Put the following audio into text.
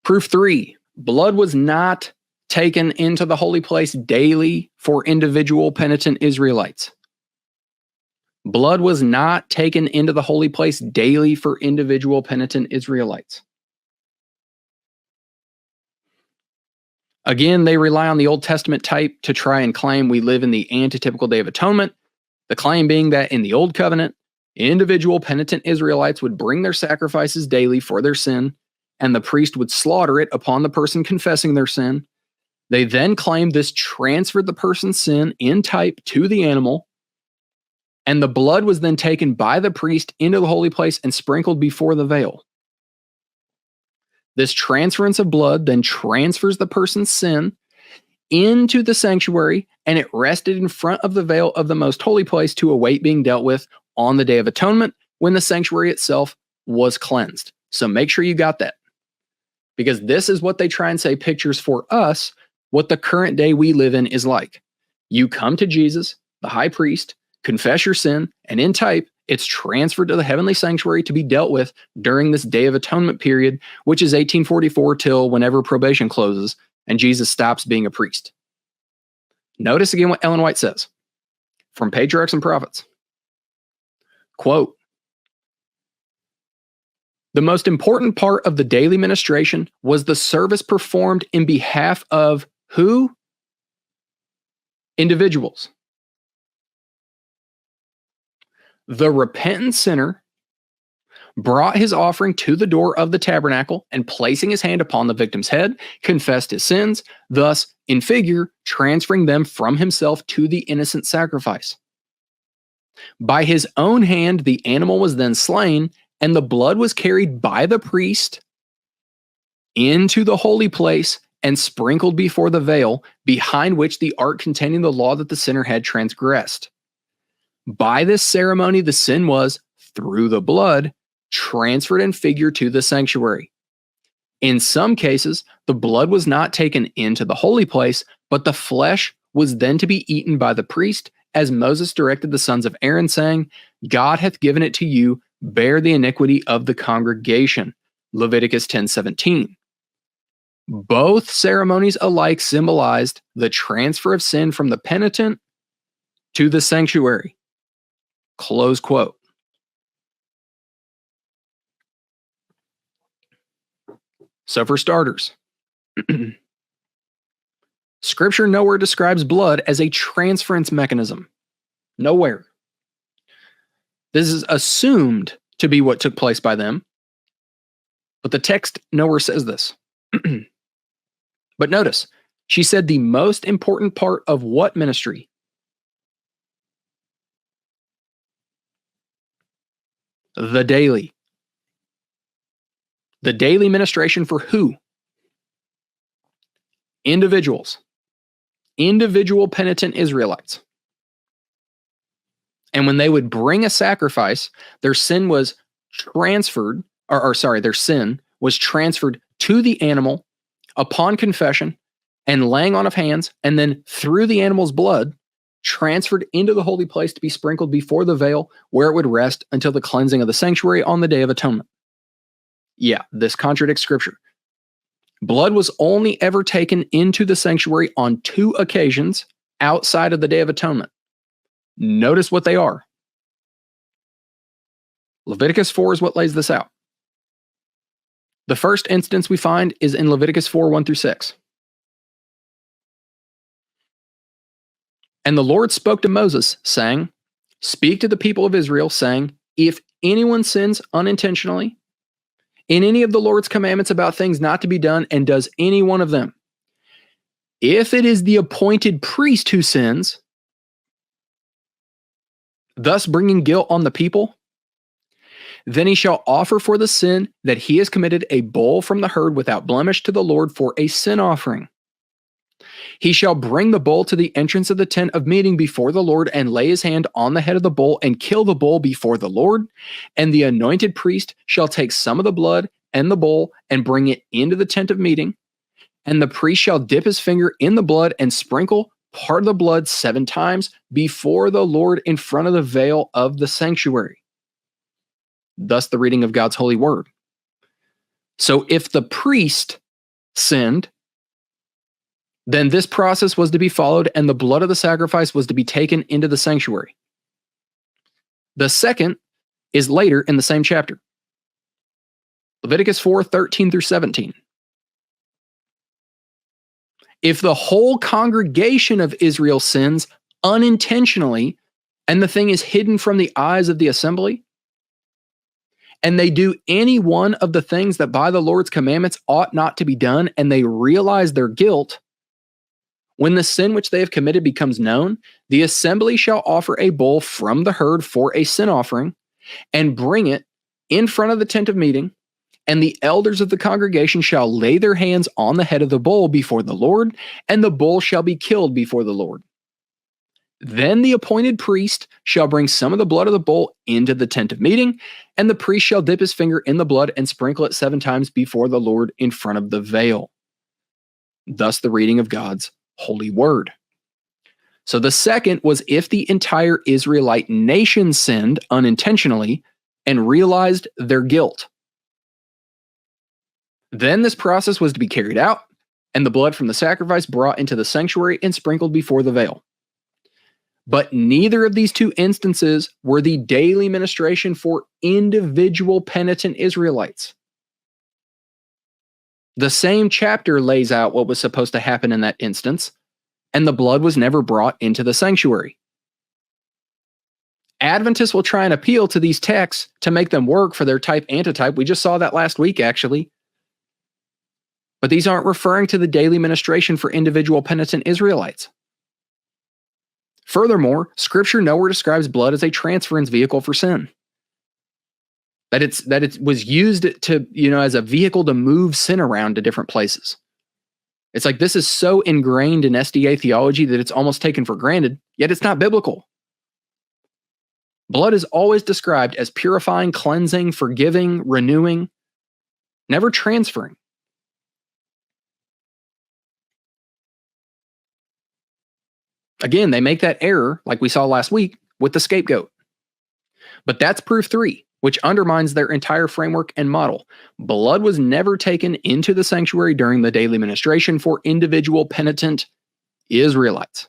Proof 3, blood was not taken into the holy place daily for individual penitent Israelites. Blood was not taken into the holy place daily for individual penitent Israelites. Again, they rely on the Old Testament type to try and claim we live in the antitypical Day of Atonement, the claim being that in the Old Covenant, individual penitent Israelites would bring their sacrifices daily for their sin, and the priest would slaughter it upon the person confessing their sin. They then claimed this transferred the person's sin in type to the animal, and the blood was then taken by the priest into the holy place and sprinkled before the veil. This transference of blood then transfers the person's sin into the sanctuary, and it rested in front of the veil of the most holy place to await being dealt with on the Day of Atonement when the sanctuary itself was cleansed. So make sure you got that, because this is what they try and say pictures for us what the current day we live in is like. You come to Jesus, the high priest, confess your sin, and in type, it's transferred to the heavenly sanctuary to be dealt with during this Day of Atonement period, which is 1844 till whenever probation closes and Jesus stops being a priest. Notice again what Ellen White says from Patriarchs and Prophets. Quote, "The most important part of the daily ministration was the service performed in behalf of who? Individuals. The repentant sinner brought his offering to the door of the tabernacle and placing his hand upon the victim's head, confessed his sins, thus, in figure, transferring them from himself to the innocent sacrifice. By his own hand, the animal was then slain, and the blood was carried by the priest into the holy place and sprinkled before the veil, behind which the ark containing the law that the sinner had transgressed. By this ceremony, the sin was, through the blood, transferred in figure to the sanctuary. In some cases, the blood was not taken into the holy place, but the flesh was then to be eaten by the priest, as Moses directed the sons of Aaron, saying, 'God hath given it to you, bear the iniquity of the congregation.' Leviticus 10:17. Both ceremonies alike symbolized the transfer of sin from the penitent to the sanctuary." Close quote. So for starters, Scripture nowhere describes blood as a transference mechanism. Nowhere. This is assumed to be what took place by them, but the text nowhere says this. But notice, she said the most important part of what ministry? The daily. The daily ministration for who? Individuals. Individual penitent Israelites. And when they would bring a sacrifice, their sin was transferred, their sin was transferred to the animal upon confession and laying on of hands, and then through the animal's blood, transferred into the holy place to be sprinkled before the veil, where it would rest until the cleansing of the sanctuary on the Day of Atonement. Yeah, this contradicts Scripture. Blood was only ever taken into the sanctuary on 2 occasions outside of the Day of Atonement. Notice what they are. Leviticus 4 is what lays this out. The first instance we find is in Leviticus 4, 1 through 6. "And the Lord spoke to Moses, saying, Speak to the people of Israel, saying, If anyone sins unintentionally in any of the Lord's commandments about things not to be done, and does any one of them, if it is the appointed priest who sins, thus bringing guilt on the people, then he shall offer for the sin that he has committed a bull from the herd without blemish to the Lord for a sin offering. He shall bring the bull to the entrance of the tent of meeting before the Lord, and lay his hand on the head of the bull, and kill the bull before the Lord. And the anointed priest shall take some of the blood and the bull, and bring it into the tent of meeting. And the priest shall dip his finger in the blood, and sprinkle part of the blood 7 times before the Lord in front of the veil of the sanctuary." Thus the reading of God's holy word. So if the priest sinned, then this process was to be followed and the blood of the sacrifice was to be taken into the sanctuary. The second is later in the same chapter. Leviticus 4:13-17. If the whole congregation of Israel sins unintentionally, and the thing is hidden from the eyes of the assembly, and they do any one of the things that by the Lord's commandments ought not to be done, and they realize their guilt, when the sin which they have committed becomes known, the assembly shall offer a bull from the herd for a sin offering, and bring it in front of the tent of meeting, and the elders of the congregation shall lay their hands on the head of the bull before the Lord, and the bull shall be killed before the Lord. Then the appointed priest shall bring some of the blood of the bull into the tent of meeting, and the priest shall dip his finger in the blood and sprinkle it 7 times before the Lord in front of the veil. Thus the reading of God's holy word. So the second was if the entire Israelite nation sinned unintentionally and realized their guilt. Then this process was to be carried out, and the blood from the sacrifice brought into the sanctuary and sprinkled before the veil. But neither of these two instances were the daily ministration for individual penitent Israelites. The same chapter lays out what was supposed to happen in that instance, and the blood was never brought into the sanctuary. Adventists will try and appeal to these texts to make them work for their type-antitype. We just saw that last week, actually. But these aren't referring to the daily ministration for individual penitent Israelites. Furthermore, Scripture nowhere describes blood as a transference vehicle for sin. That it was used to, as a vehicle to move sin around to different places. It's like this is so ingrained in SDA theology that it's almost taken for granted, yet it's not biblical. Blood is always described as purifying, cleansing, forgiving, renewing, never transferring. Again, they make that error, like we saw last week, with the scapegoat. But that's proof 3, which undermines their entire framework and model. Blood was never taken into the sanctuary during the daily ministration for individual penitent Israelites.